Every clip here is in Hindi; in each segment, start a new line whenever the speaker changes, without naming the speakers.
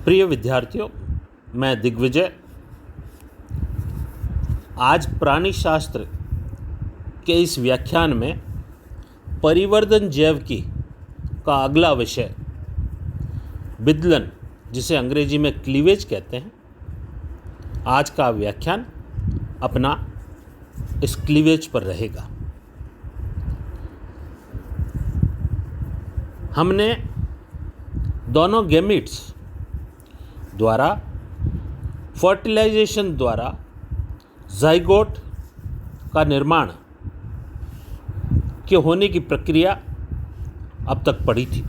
प्रिय विद्यार्थियों, मैं दिग्विजय आज प्राणी शास्त्र के इस व्याख्यान में परिवर्धन जैविकी का अगला विषय विदलन, जिसे अंग्रेजी में क्लीवेज कहते हैं, आज का व्याख्यान अपना इस क्लीवेज पर रहेगा। हमने दोनों गैमीट्स द्वारा फर्टिलाइजेशन द्वारा जाइगोट का निर्माण के होने की प्रक्रिया अब तक पढ़ी थी।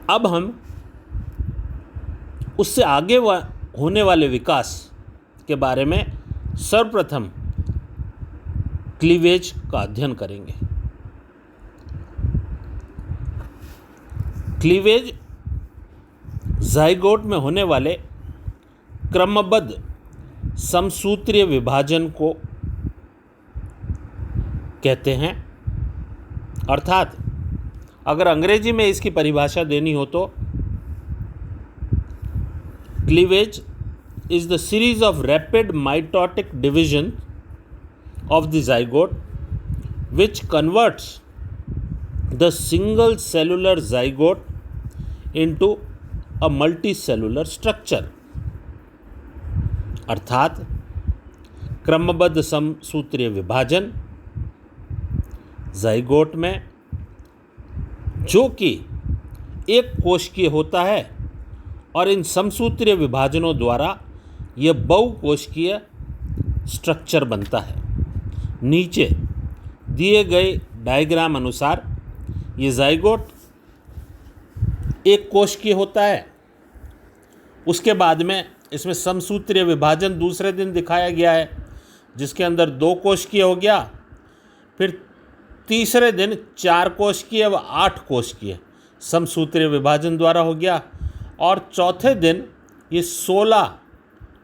अब हम उससे आगे होने वाले विकास के बारे में सर्वप्रथम क्लीवेज का अध्ययन करेंगे। क्लीवेज जाइगोट में होने वाले क्रमबद्ध समसूत्रीय विभाजन को कहते हैं, अर्थात अगर अंग्रेजी में इसकी परिभाषा देनी हो तो cleavage is the series of rapid mitotic division of the zygote which converts the single cellular zygote into a multicellular structure. अर्थात क्रमबद्ध समसूत्रीय विभाजन जाइगोट में, जो कि एक कोशिकीय होता है, और इन समसूत्रीय विभाजनों द्वारा यह बहुकोशिकीय स्ट्रक्चर बनता है। नीचे दिए गए डायग्राम अनुसार ये जाइगोट एक कोशिकीय होता है, उसके बाद में इसमें समसूत्रीय विभाजन दूसरे दिन दिखाया गया है, जिसके अंदर 2 कोशिकीय हो गया, फिर तीसरे दिन 4 कोशिकीय व 8 कोशिकीय समसूत्रीय विभाजन द्वारा हो गया, और चौथे दिन ये 16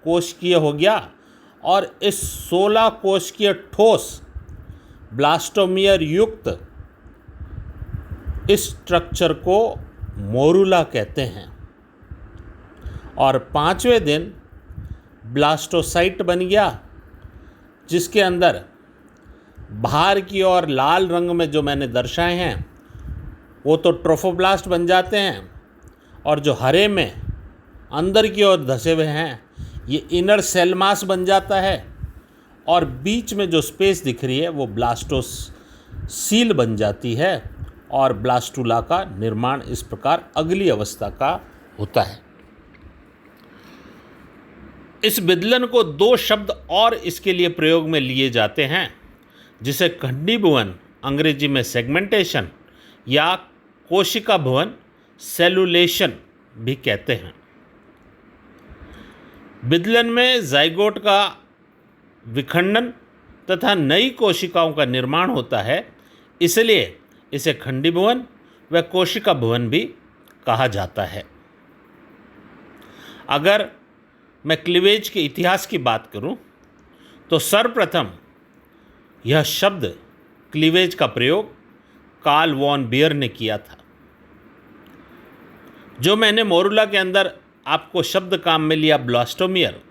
कोशिकीय हो गया, और इस 16 कोशिकीय ठोस ब्लास्टोमियर युक्त इस स्ट्रक्चर को मोरुला कहते हैं। और 5वें दिन ब्लास्टोसाइट बन गया, जिसके अंदर बाहर की ओर लाल रंग में जो मैंने दर्शाए हैं वो तो ट्रोफोब्लास्ट बन जाते हैं, और जो हरे में अंदर की ओर धसे हुए हैं ये इनर सेल मास बन जाता है, और बीच में जो स्पेस दिख रही है वो ब्लास्टोसील बन जाती है, और ब्लास्टुला का निर्माण इस प्रकार अगली अवस्था का होता है। इस विदलन को 2 शब्द और इसके लिए प्रयोग में लिए जाते हैं, जिसे खंडीभवन अंग्रेजी में सेगमेंटेशन या कोशिका भवन सेलुलेशन भी कहते हैं। विदलन में जाइगोट का विखंडन तथा नई कोशिकाओं का निर्माण होता है, इसलिए इसे खंडीभवन व कोशिका भवन भी कहा जाता है। अगर मैं क्लीवेज के इतिहास की बात करूं तो सर्वप्रथम यह शब्द क्लीवेज का प्रयोग कार्ल वॉन बियर ने किया था। जो मैंने मोरुला के अंदर आपको शब्द काम में लिया ब्लास्टोमियर,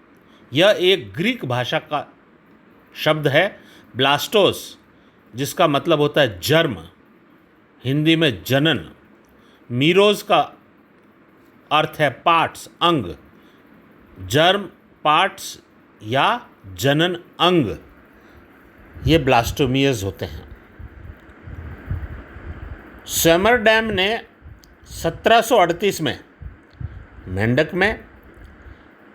यह एक ग्रीक भाषा का शब्द है। ब्लास्टोस जिसका मतलब होता है जर्म, हिंदी में जनन, मीरोज का अर्थ है पार्ट्स, अंग, जर्म पार्ट्स या जनन अंग, ये ब्लास्टोमियर्स होते हैं। स्वेमरडैम ने 1738 में मेंढक में,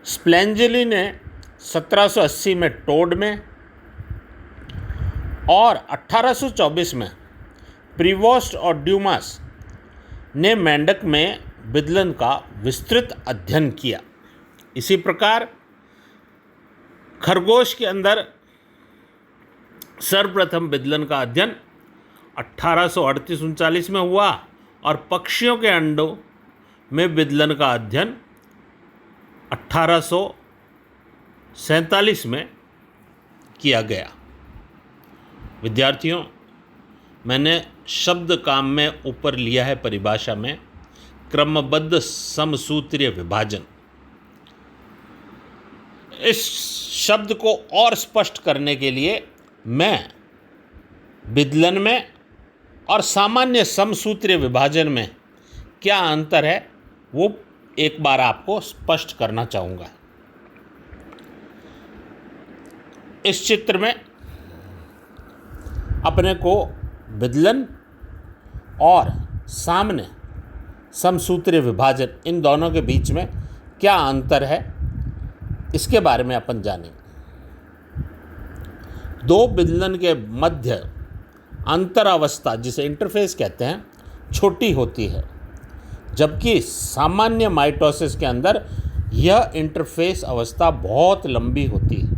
स्प्लेंजली ने 1780 में टोड में, और 1824 में प्रीवोस्ट और ड्यूमास ने मेंढक में विदलन का विस्तृत अध्ययन किया। इसी प्रकार खरगोश के अंदर सर्वप्रथम विदलन का अध्ययन 1838-39 में हुआ, और पक्षियों के अंडों में विदलन का अध्ययन 1847 में किया गया। विद्यार्थियों, मैंने शब्द काम में ऊपर लिया है परिभाषा में क्रमबद्ध समसूत्रीय विभाजन। इस शब्द को और स्पष्ट करने के लिए मैं विदलन में और सामान्य समसूत्रीय विभाजन में क्या अंतर है वो एक बार आपको स्पष्ट करना चाहूँगा। इस चित्र में अपने को विदलन और सामान्य समसूत्रीय विभाजन, इन दोनों के बीच में क्या अंतर है इसके बारे में अपन जानेंगे। दो विदलन के मध्य अंतर अवस्था, जिसे इंटरफेस कहते हैं, छोटी होती है, जबकि सामान्य माइटोसिस के अंदर यह इंटरफेस अवस्था बहुत लंबी होती है।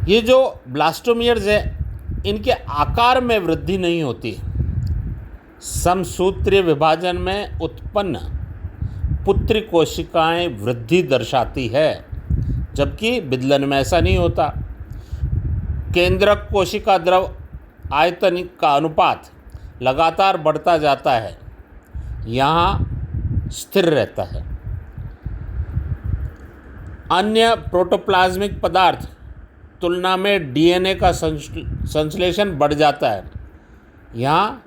ये जो ब्लास्टोमियर्स है, इनके आकार में वृद्धि नहीं होती। समसूत्रीय विभाजन में उत्पन्न पुत्री कोशिकाएं वृद्धि दर्शाती है, जबकि विदलन में ऐसा नहीं होता। केंद्रक कोशिका द्रव आयतन का अनुपात लगातार बढ़ता जाता है, यहाँ स्थिर रहता है। अन्य प्रोटोप्लाज्मिक पदार्थ तुलना में डीएनए का संश्लेषण बढ़ जाता है, यहाँ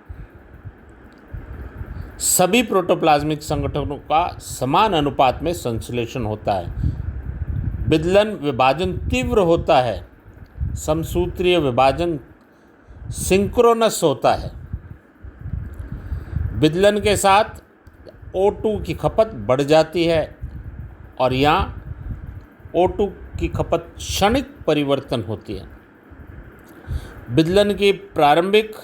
सभी प्रोटोप्लाज्मिक संगठनों का समान अनुपात में संश्लेषण होता है। विदलन विभाजन तीव्र होता है, समसूत्रीय विभाजन सिंक्रोनस होता है। विदलन के साथ O2 की खपत बढ़ जाती है और यहाँ O2 की खपत क्षणिक परिवर्तन होती है। विदलन की प्रारंभिक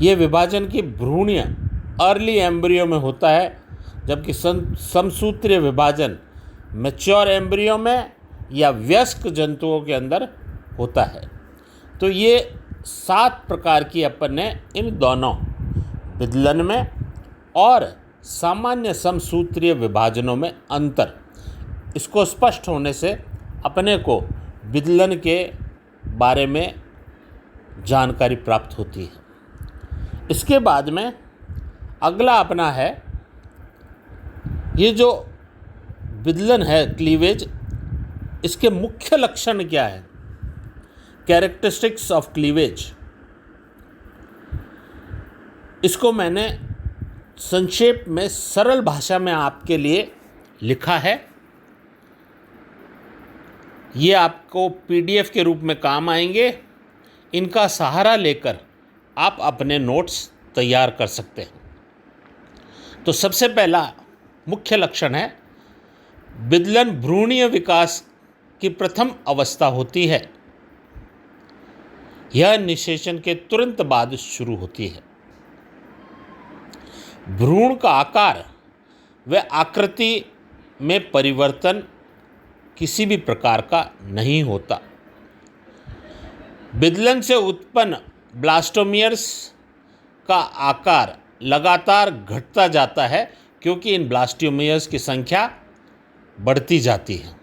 ये विभाजन की भ्रूणीय अर्ली एम्ब्रियो में होता है, जबकि समसूत्रीय विभाजन मैच्योर एम्ब्रियो में या वयस्क जंतुओं के अंदर होता है। तो ये 7 प्रकार की अपन ने इन दोनों विदलन में और सामान्य समसूत्रीय विभाजनों में अंतर, इसको स्पष्ट होने से अपने को विदलन के बारे में जानकारी प्राप्त होती है। इसके बाद में अगला अपना है, ये जो विदलन है क्लीवेज, इसके मुख्य लक्षण क्या है, कैरेक्टरिस्टिक्स ऑफ क्लीवेज। इसको मैंने संक्षेप में सरल भाषा में आपके लिए लिखा है। ये आपको पीडीएफ के रूप में काम आएंगे। इनका सहारा लेकर आप अपने नोट्स तैयार कर सकते हैं। तो सबसे पहला मुख्य लक्षण है, विदलन भ्रूणीय विकास की प्रथम अवस्था होती है। यह निषेचन के तुरंत बाद शुरू होती है। भ्रूण का आकार व आकृति में परिवर्तन किसी भी प्रकार का नहीं होता। विदलन से उत्पन्न ब्लास्टोमियर्स का आकार लगातार घटता जाता है, क्योंकि इन ब्लास्टोमियर्स की संख्या बढ़ती जाती है।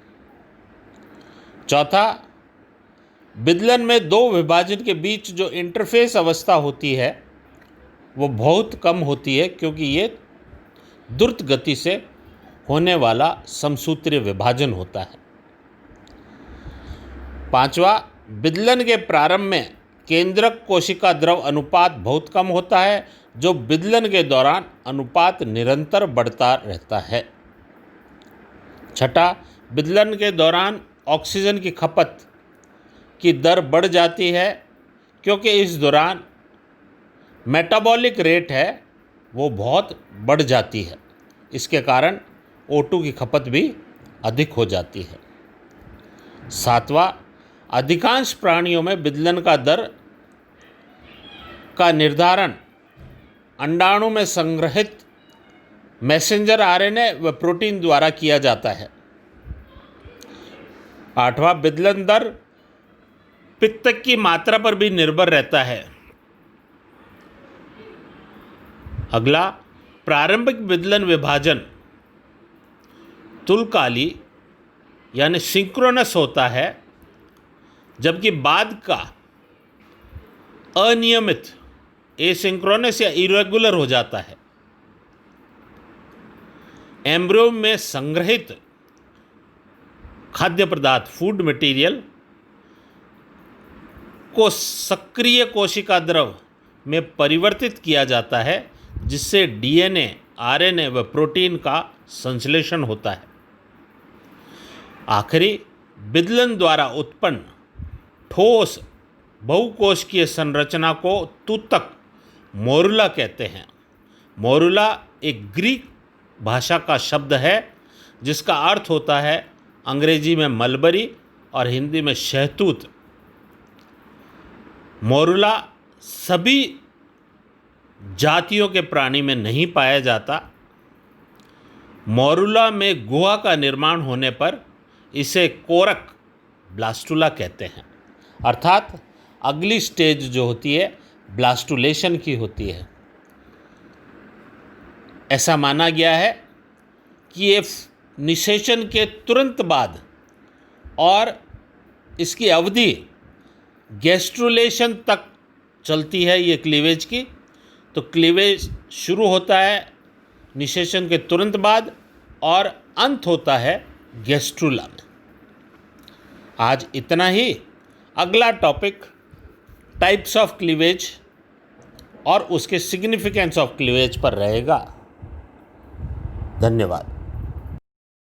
चौथा, विदलन में दो विभाजन के बीच जो इंटरफेस अवस्था होती है वो बहुत कम होती है, क्योंकि ये द्रुत गति से होने वाला समसूत्रीय विभाजन होता है। पांचवा, विदलन के प्रारंभ में केंद्रक कोशिका द्रव अनुपात बहुत कम होता है, जो विदलन के दौरान अनुपात निरंतर बढ़ता रहता है। छठा, विदलन के दौरान ऑक्सीजन की खपत की दर बढ़ जाती है, क्योंकि इस दौरान मेटाबॉलिक रेट है वो बहुत बढ़ जाती है। इसके कारण O2 की खपत भी अधिक हो जाती है। सातवां, अधिकांश प्राणियों में विदलन का दर का निर्धारण अंडाणु में संग्रहित मैसेंजर आरएनए व प्रोटीन द्वारा किया जाता है। आठवां, विदलन दर पित्त की मात्रा पर भी निर्भर रहता है। अगला, प्रारंभिक विदलन विभाजन तुल्यकाली यानी सिंक्रोनस होता है, जबकि बाद का अनियमित एसिंक्रोनस या इरेगुलर हो जाता है। एम्ब्रियो में संग्रहित खाद्य पदार्थ फूड मटेरियल को सक्रिय कोशिका द्रव में परिवर्तित किया जाता है, जिससे डीएनए, आरएनए व प्रोटीन का संश्लेषण होता है। आखिरी, विदलन द्वारा उत्पन्न ठोस बहुकोशिकीय संरचना को तूतक मोरुला कहते हैं। मोरुला एक ग्रीक भाषा का शब्द है जिसका अर्थ होता है अंग्रेजी में मलबरी और हिंदी में शहतूत। मोरुला सभी जातियों के प्राणी में नहीं पाया जाता। मोरुला में गुहा का निर्माण होने पर इसे कोरक ब्लास्टुला कहते हैं। अर्थात अगली स्टेज जो होती है ब्लास्टुलेशन की होती है। ऐसा माना गया है कि ये निषेचन के तुरंत बाद और इसकी अवधि गैस्ट्रुलेशन तक चलती है ये क्लीवेज की। तो क्लीवेज शुरू होता है निषेचन के तुरंत बाद और अंत होता है गैस्ट्रुला में। आज इतना ही। अगला टॉपिक टाइप्स ऑफ क्लीवेज और उसके सिग्निफिकेंस ऑफ क्लीवेज पर रहेगा। धन्यवाद।